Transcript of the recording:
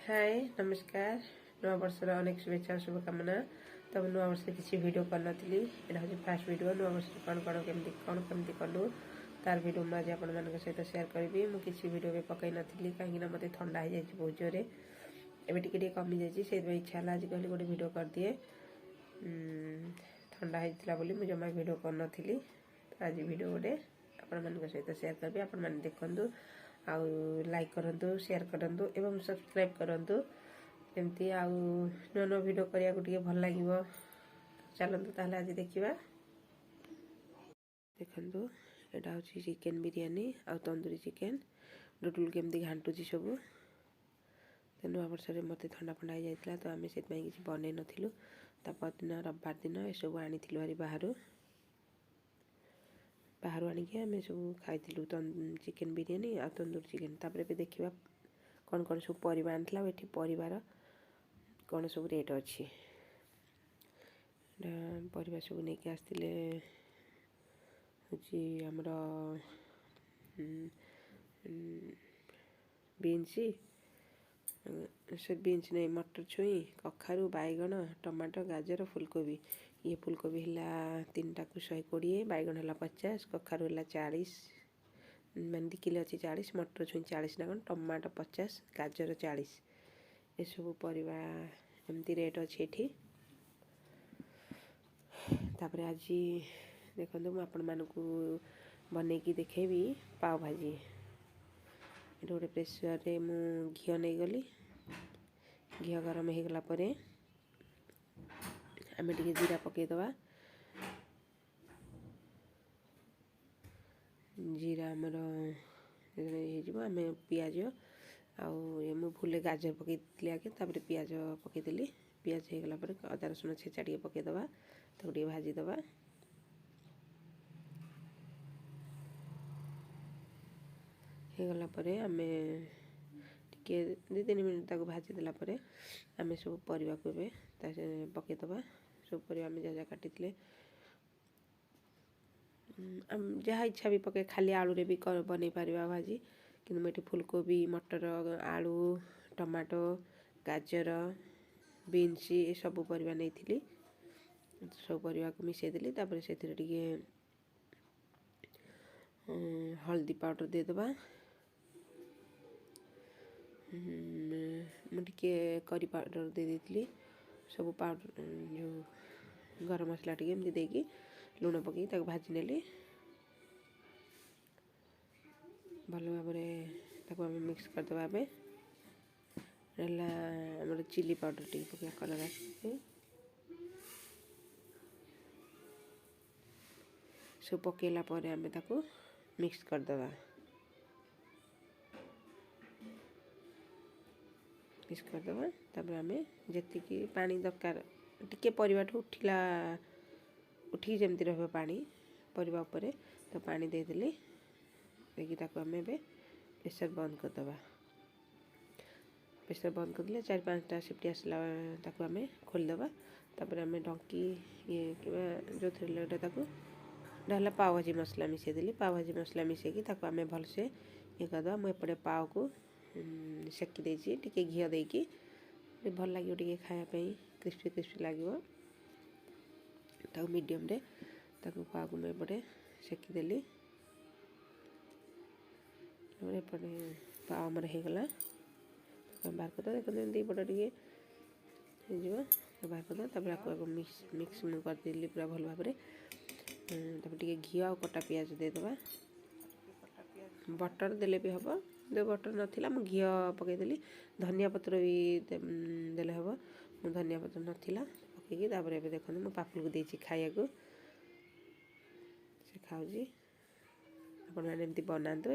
हाय नमस्कार नवा वर्षर अनेक शुभेच्छा और शुभकामना। तब नवा वर्ष किसी वीडियो कर नी यहाँ हूँ फास्ट वीडियो नवा वर्ष कौन कमी कलु तार वीडियो मुझे आप सहित सेयार करी। मुझे किसी वीडियो में पकई नी कहीं मत ठंडा हो जाए बहुत जोरे एवं टे कमी जाइए इच्छा है आज कहली गोटे वीडियो कर दिए ठंडा होता मुझे जमा वीडियो कर नी आज वीडियो गोटे आपण सहित सेयार करी आपण देखु आउ लाइक करंतु शेयर करंतु एवं सब्सक्राइब करंतु एमती आउ नुआ वीडियो करिया को ଟିକେ भल लागिवो। चलंतु ताले आज देखिबा देखंतु एटा होची चिकन बिरयानी आ तंदूरी चिकन डुडुल केमती घांटुची सब तो नुआ वर्ष रे मते ठंडा फंडा हो जाइतला तो आमे सेत किसी बनै नथिलु तापर दिन रविवार दिन ए सब आनिथिलु हरी बाहर आनिके आम सब खाई चिकेन बिरयानी आ तंदूरी चिकेन तापर भी देखा कौन कौन सब परिबा आनिथिला एठी परिबार कौन सब रेट अच्छी परिबा सब नहीं के आसतिले होची हमर बीन्स से बीन्स नहीं मटर छुई कखारू बैगण टमाटो गाजर फुलकोबी ये फुलकोबी है 3टा को 120 बैगण है 50 कखारू है 40 मान 2 किलो अच्छी 40 मटर छुई 40 ना कौन टमाटो 50 गाजर 40 ये सब परिबा एमती रेट अच्छी एठी। तापर आज देखो मुझे आपण मानकू बनैकी देखेबी पाव भाजी ये गोटे प्रेसर रे मु घी नहीं गली घी गरम हो गला परे आमे टिके जीरा पकेदवा जीरा आमर आम पियाज आउ मु भूले गाजर पकईली आगे तापर पियाज पकईदेली पियाज हो गला परे अदा रसुण छेचा टे पकईदवा ताको टे भाजीदवा हो गला परे आमे टिके 2-3 मिनट ताको भाजी देला परे आमे सब परिबा को पकईदवा सब परिबा आमे जहाँ काटी जहाँ इच्छा भी पके खाली आलू रे भी बनै पारिबा भाजी किंतु मैं फुलकोबी मटर आलू टमाटो गाजर बीन्स ये सब परिबा नहीं थी सब परिबा को मिसई देली तापर से टिके हल्दी पाउडर दे दबा मुझे करी पाउडर दे देती सब पाउडर जो गरम मसला टे एमती देकी लुण पकई भाजी नेली भल भाव में मिक्स करदे आम चिली पाउडर टे पकड़ा कलर आसे सब पकेला आम मिक्स करदे मिक्स करदे तापर आम जी पानी दरकार टिके परिबा उठिला उठी जमती रह पानी परिबा उपरे तो पानी देदेली देखिए आम प्रेसर बंद करदे प्रेसर बंद करदे 4-5टा सिफ्टी आसला आम खोलीदे तापर आम डंकी ये जो डाला पाव भाजी मसला मिसईदेली पाव भाजी मसला मिसईकी आम भलसे ये करदे मुझे पाव को सेकी देती टिके घी देकी भल लगे टे खायापी क्रिस्पी क्रिस्पी लगे ताको मीडियम रे ताको पाव को मुझे सेकीदेली एपटे पाव आमर होगला बाहर करदे देखते दीपट टे बाहर करदे तापर मिक्स मुझे करदेली पूरा भल भाव टे घी आ कटा पियाज देदबा बटर देले भी हम जो बटर नाला मु घी पकईदेली धनिया पत्र भी देले हम मु धनिया पत्र नाला पकईकी देखते मो पापुल को देती खाया को से खाऊँ आपण मैंने बनातु।